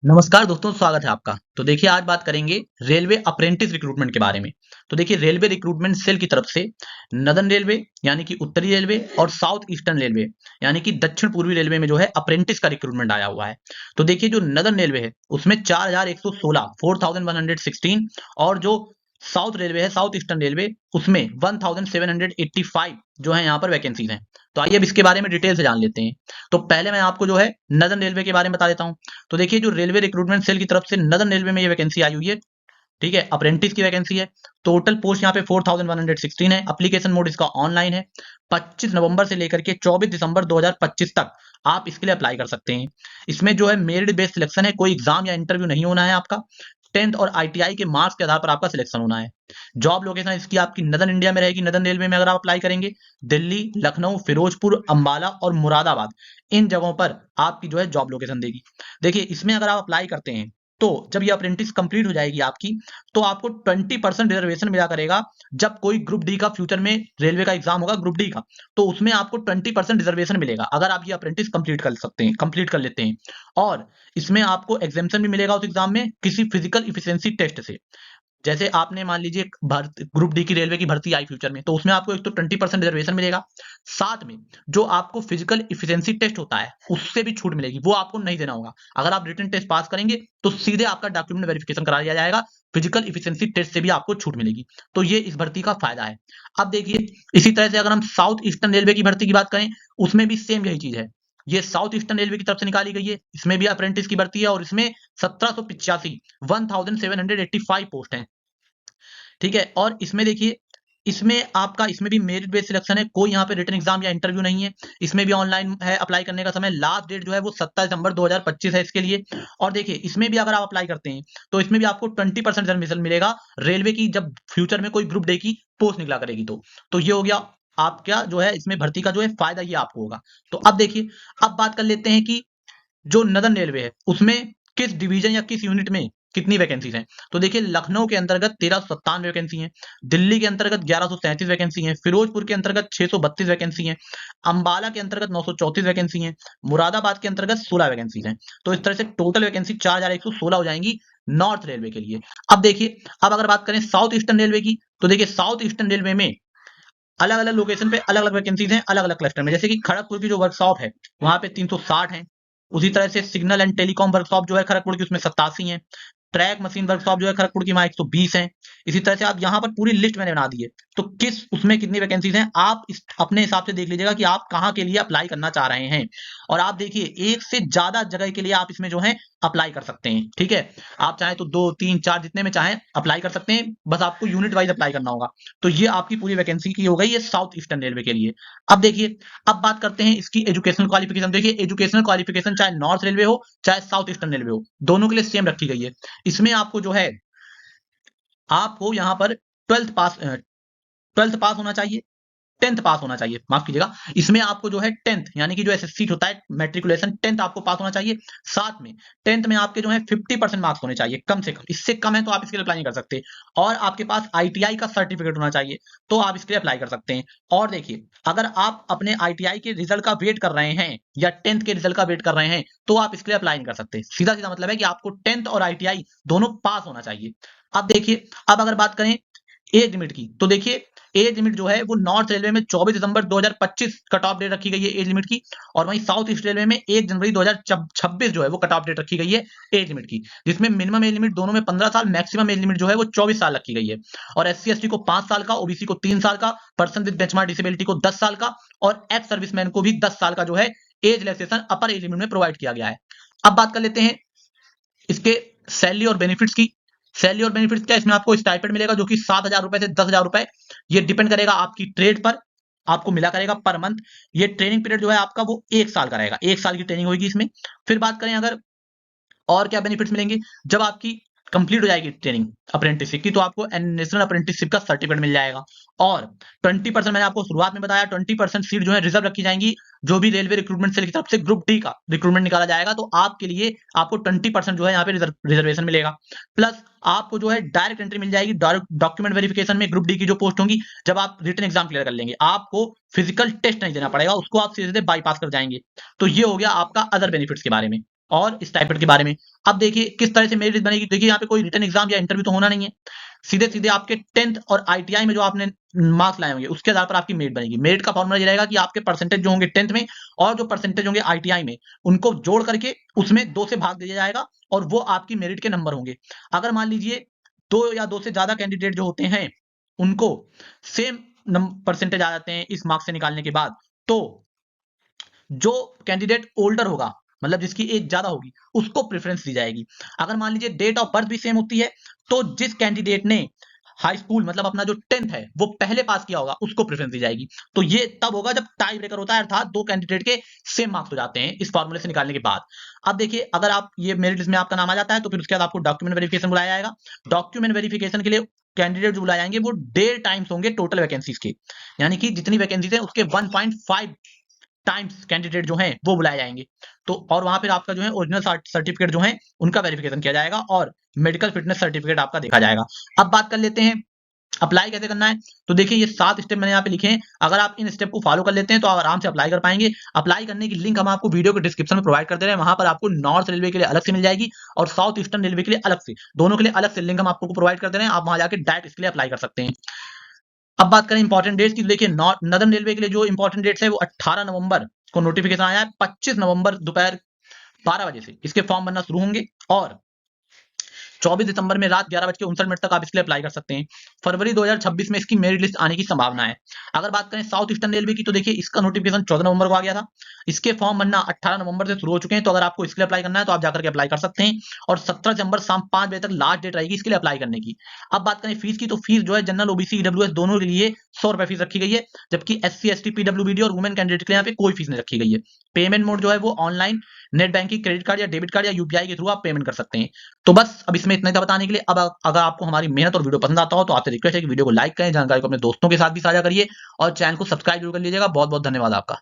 नमस्कार दोस्तों, स्वागत है आपका। तो देखिए, आज बात करेंगे रेलवे अप्रेंटिस रिक्रूटमेंट के बारे में। तो देखिए, रेलवे रिक्रूटमेंट सेल की तरफ से नदर्न रेलवे यानी कि उत्तरी रेलवे और साउथ ईस्टर्न रेलवे यानी कि दक्षिण पूर्वी रेलवे में जो है अप्रेंटिस का रिक्रूटमेंट आया हुआ है। तो देखिए, जो नदर्न रेलवे है उसमें 4116 4116 और जो साउथ रेलवे है, साउथ ईस्टर्न रेलवे, उसमें 1785 जो है यहाँ पर वैकेंसीज हैं। तो आइए अब इसके बारे में डिटेल से जान लेते हैं। तो पहले मैं आपको जो है नदर्न रेलवे के बारे में बता देता हूँ। तो देखिए, जो रेलवे रिक्रूटमेंट सेल की तरफ से नदर्न रेलवे में ये वैकेंसी आई हुई है। ठीक है, अप्रेंटिस की वैकेंसी है। टोटल पोस्ट यहाँ पे 4116 है। एप्लीकेशन मोड इसका ऑनलाइन है। 25 नवंबर से लेकर के 24 दिसंबर 2025 तक आप इसके लिए अप्लाई कर सकते हैं। इसमें जो है मेरिट बेस्ड सिलेक्शन है, कोई एग्जाम या इंटरव्यू नहीं होना है आपका। 10th और आईटीआई के मार्क्स के आधार पर आपका सिलेक्शन होना है। जॉब लोकेशन इसकी आपकी नदर्न इंडिया में रहेगी। नदर्न रेलवे में अगर आप अप्लाई करेंगे, दिल्ली, लखनऊ, फिरोजपुर, अंबाला और मुरादाबाद, इन जगहों पर आपकी जो है जॉब लोकेशन देगी। देखिए, इसमें अगर आप अप्लाई करते हैं तो जब ये अप्रेंटिस कंप्लीट हो जाएगी आपकी, तो आपको 20% रिजर्वेशन मिला करेगा। जब कोई ग्रुप डी का फ्यूचर में रेलवे का एग्जाम होगा, ग्रुप डी का, तो उसमें आपको 20% रिजर्वेशन मिलेगा अगर आप ये अप्रेंटिस कंप्लीट कर सकते हैं, कंप्लीट कर लेते हैं। और इसमें आपको एग्जामेशन भी मिलेगा उस एग्जाम में किसी फिजिकल इफिशिएंसी टेस्ट से। जैसे आपने मान लीजिए ग्रुप डी की रेलवे की भर्ती आई फ्यूचर में, तो उसमें आपको एक तो 20% रिजर्वेशन मिलेगा। साथ में जो आपको फिजिकल इफिशिएंसी टेस्ट होता है उससे भी छूट मिलेगी, वो आपको नहीं देना होगा। अगर आप रिटन टेस्ट पास करेंगे तो सीधे आपका डॉक्यूमेंट वेरिफिकेशन करा दिया जाएगा। फिजिकल इफिशिएंसी टेस्ट से भी आपको छूट मिलेगी। तो ये इस भर्ती का फायदा है। अब देखिए, इसी तरह से अगर हम साउथ ईस्टर्न रेलवे की भर्ती की बात करें, उसमें भी सेम यही चीज है। ये साउथ ईस्टर्न रेलवे की तरफ से निकाली गई है। इसमें भी अप्रेंटिस की भर्ती है और इसमें 1785 1785 पोस्ट है। ठीक है, और इसमें देखिए, इसमें आपका इसमें भी मेरिट बेस्ड सिलेक्शन है। कोई यहाँ पे रिटन एग्जाम या इंटरव्यू नहीं है। इसमें भी ऑनलाइन है अप्लाई करने का समय। लास्ट डेट जो है वो 27 दिसंबर 2025 है इसके लिए। और देखिए, इसमें भी अगर आप अप्लाई करते हैं तो इसमें भी आपको 20% रिजर्वेशन मिलेगा रेलवे की, जब फ्यूचर में कोई ग्रुप डे की पोस्ट निकला करेगी तो ये हो गया आपका जो है इसमें भर्ती का जो है फायदा, ये आपको होगा। तो अब देखिए, अब बात कर लेते हैं कि जो नदर्न रेलवे है उसमें किस डिवीजन या किस यूनिट में कितनी वैकेंसीज हैं। तो देखिए, लखनऊ के अंतर्गत 1397 वैकेंसी हैं। दिल्ली के अंतर्गत 1137 वैकेंसी हैं। फिरोजपुर के अंतर्गत 632 वैकेंसी हैं। अंबाला के अंतर्गत 934 वैकेंसी हैं। मुरादाबाद के अंतर्गत 16 वैकेंसीज हैं। तो इस तरह से टोटल वैकेंसी 4116 हो जाएंगी नॉर्थ रेलवे के लिए। अब देखिए, अब अगर बात करें साउथ ईस्टर्न रेलवे की, तो देखिए साउथ ईस्टर्न रेलवे में अलग अलग लोकेशन पे अलग अलग वैकेंसीज हैं, अलग अलग क्लस्टर में। जैसे कि खड़गपुर की जो वर्कशॉप है वहां पे 360 है। उसी तरह से सिग्नल एंड टेलीकॉम वर्कशॉप जो है खड़गपुर की, उसमें 87 है। ट्रैक मशीन वर्कशॉप जो है खड़गपुर की, वहां 120 है। इसी तरह से आप यहाँ पर पूरी लिस्ट मैंने बना दी है। तो किस उसमें कितनी वैकेंसीज हैं आप अपने हिसाब से देख लीजिएगा कि आप कहाँ के लिए अप्लाई करना चाह रहे हैं। और आप देखिए, एक से ज्यादा जगह के लिए आप इसमें जो है अप्लाई कर सकते हैं। ठीक है, आप चाहें तो 2 3 4 जितने में चाहें अप्लाई कर सकते हैं। बस आपको यूनिट वाइज अप्लाई करना होगा। तो ये आपकी पूरी वैकेंसी की हो गई है साउथ ईस्टर्न रेलवे के लिए। अब देखिए, अब बात करते हैं इसकी एजुकेशनल क्वालिफिकेशन। देखिए, एजुकेशनल क्वालिफिकेशन चाहे नॉर्थ रेलवे हो चाहे साउथ ईस्टर्न रेलवे हो, दोनों के लिए सेम रखी गई है। इसमें आपको जो है, आपको यहाँ पर 12th पास होना चाहिए। 10th पास होना चाहिए, माफ कीजिएगा। इसमें आपको जो है 10th यानी कि जो एसएससी होता है मैट्रिकुलेशन, 10th आपको पास होना चाहिए। साथ में 10th में आपके जो है 50% मार्क्स होने चाहिए, कम से कम। इससे कम है तो आप इसके लिए अप्लाई नहीं कर सकते। और आपके पास आईटीआई का सर्टिफिकेट होना चाहिए, तो आप इसके लिए अप्लाई कर सकते हैं। और देखिए, अगर आप अपने आईटीआई के रिजल्ट का वेट कर रहे हैं या 10th के रिजल्ट का वेट कर रहे हैं, तो आप इसके लिए अप्लाई नहीं कर सकते। सीधा सीधा मतलब है कि आपको 10th और आईटीआई दोनों पास होना चाहिए। अब देखिए, अब अगर बात करें एज लिमिट की, तो देखिए एज लिमिट जो है वो नॉर्थ रेलवे में 24 दिसंबर 2025 कट ऑफ डेट रखी गई है एज लिमिट की। और वहीं साउथ ईस्ट रेलवे में 1 जनवरी 2026 जो है वो कट ऑफ डेट रखी गई है एज लिमिट की, जिसमें मिनिमम एज लिमिट दोनों में 15 साल, मैक्सिमम एज लिमिट जो है वो 24 साल रखी गई है। और एससी एसटी को 5 साल का, ओबीसी को 3 साल का, पर्सन विद बेंचमार्क डिसेबिलिटी को 10 साल का और एक्स सर्विसमैन को भी 10 साल का जो है एज रिलैक्सेशन अपर एज लिमिट में प्रोवाइड किया गया है। अब बात कर लेते हैं इसके सैलरी और बेनिफिट्स की। सैलरी और बेनिफिट्स क्या, इसमें आपको स्टाइपेंड मिलेगा जो कि 7,000 रुपए से 10,000 रुपए, ये डिपेंड करेगा आपकी ट्रेड पर, आपको मिला करेगा पर मंथ। ये ट्रेनिंग पीरियड जो है आपका वो 1 साल का रहेगा, 1 साल की ट्रेनिंग होगी इसमें। फिर बात करें अगर और क्या बेनिफिट्स मिलेंगे, जब आपकी कंप्लीट हो जाएगी ट्रेनिंग अप्रेंटिसशिप की, तो आपको नेशनल अप्रेंटिसशिप का सर्टिफिकेट मिल जाएगा। और 20% मैंने आपको शुरुआत में बताया, 20% सीट जो है रिजर्व रखी जाएंगी। जो भी रेलवे रिक्रूटमेंट सेल की तरफ से ग्रुप डी का रिक्रूटमेंट निकाला जाएगा, तो आपके लिए आपको 20% जो है यहाँ पे रिजर्वेशन मिलेगा। प्लस आपको जो है डायरेक्ट एंट्री मिल जाएगी डॉक्यूमेंट वेरिफिकेशन में। ग्रुप डी की जो पोस्ट होंगी, जब आप रिटन एग्जाम क्लियर कर लेंगे, आपको फिजिकल टेस्ट नहीं देना पड़ेगा, उसको आप सीधे बाईपास कर जाएंगे। तो ये हो गया आपका अदर बेनिफिट्स के बारे में। और स्टाइपेंड के बारे में। अब देखिए किस तरह से मेरिट लिस्ट बनेगी। देखिए यहाँ पे कोई रिटन एग्जाम या इंटरव्यू तो होना नहीं है, सीधे सीधे आपके 10th और आईटीआई में जो आपने मार्क्स लाए होंगे उसके आधार पर आपकी मेरिट बनेगी। मेरिट का फॉर्मूला ये रहेगा कि आपके परसेंटेज जो होंगे 10th में और जो परसेंटेज होंगे आईटीआई में, उनको जोड़ करके उसमें 2 से भाग दिया जाएगा और वो आपकी मेरिट के नंबर होंगे। अगर मान लीजिए 2 या 2 से ज्यादा कैंडिडेट जो होते हैं उनको सेम परसेंटेज आ जाते हैं इस मार्क्स से निकालने के बाद, तो जो कैंडिडेट ओल्डर होगा, मतलब जिसकी एज ज्यादा होगी, उसको प्रेफरेंस दी जाएगी। अगर मान लीजिए डेट ऑफ बर्थ भी सेम होती है, तो जिस कैंडिडेट ने हाई स्कूल मतलब अपना जो 10th है वो पहले पास किया होगा उसको प्रेफरेंस दी जाएगी। तो ये तब होगा जब टाई ब्रेकर होता है, अर्थात 2 कैंडिडेट के सेम मार्क्स हो जाते हैं इस फॉर्मूले से निकालने के बाद। अब देखिए अगर आप ये मेरिट लिस्ट में आपका नाम आ जाता है तो फिर उसके बाद आपको डॉक्यूमेंट वेरिफिकेशन बुलाया जाएगा। डॉक्यूमेंट वेरिफिकेशन के लिए कैंडिडेट जो बुलाए जाएंगे वो 1.5 टाइम्स होंगे टोटल वैकेंसीज के, यानी कि जितनी वैकेंसीज है उसके 1.5 टाइम्स कैंडिडेट जो हैं वो बुलाए जाएंगे। तो और वहां पर आपका जो है ओरिजिनल सर्टिफिकेट जो है उनका वेरिफिकेशन किया जाएगा और मेडिकल फिटनेस सर्टिफिकेट आपका देखा जाएगा। अब बात कर लेते हैं अप्लाई कैसे करना है। तो देखिए ये 7 स्टेप मैंने यहाँ पे लिखे हैं, अगर आप इन स्टेप को फॉलो कर लेते हैं तो आप आराम से अप्लाई कर पाएंगे। अप्लाई करने की लिंक हम आपको वीडियो के डिस्क्रिप्शन में प्रोवाइड कर दे रहे हैं, वहां पर आपको नॉर्थ रेलवे के लिए अलग से मिल जाएगी और साउथ ईस्टर्न रेलवे के लिए अलग से, दोनों के लिए अलग से लिंक हम आपको प्रोवाइड कर दे रहे हैं। आप वहां जाकर डायरेक्ट इसके लिए अप्लाई कर सकते हैं। अब बात करें इंपॉर्टेंट डेट्स की, तो देखिए नॉर्दर्न रेलवे के लिए जो इंपॉर्टेंट डेट्स है वो 18 नवंबर को नोटिफिकेशन आया है, 25 नवंबर दोपहर 12 बजे से इसके फॉर्म बनना शुरू होंगे और 24 दिसंबर में रात 11:59 तक आप इसके लिए अप्लाई कर सकते हैं। फरवरी 2026 में इसकी मेरिट लिस्ट आने की संभावना है। अगर बात करें साउथ ईस्टर्न रेलवे की, तो देखिए इसका नोटिफिकेशन 14 नवंबर को आ गया था, इसके फॉर्म बनना 18 नवंबर से शुरू हो चुके हैं। तो अगर आपको इसके लिए अप्लाई करना है तो आप जाकर के अप्लाई कर सकते हैं और 17 दिसंबर शाम 5 बजे तक लास्ट डेट रहेगी इसके लिए अप्लाई करने की। अब बात करें फीस की, तो फीस जो है जनरल ओबीसी ईडब्ल्यूएस दोनों के लिए 100 रुपए फीस रखी गई है, जबकि एससी एसटी पीडब्ल्यूबीडी और वुमेन कैंडिडेट के लिए यहाँ पे कोई फीस नहीं रखी गई है। पेमेंट मोड जो है वो online, net banking, credit card या डेबिट कार्ड या यूपीआई के थ्रू आप पेमेंट कर सकते हैं। तो बस अब इसमें इतना ही था बताने के लिए। अब अगर आपको हमारी मेहनत और वीडियो पसंद आता हो तो आपसे रिक्वेस्ट है कि वीडियो को लाइक करें, जानकारी को अपने दोस्तों के साथ भी साझा करिए और चैनल को सब्सक्राइब जरूर कर लीजिएगा। बहुत बहुत धन्यवाद आपका।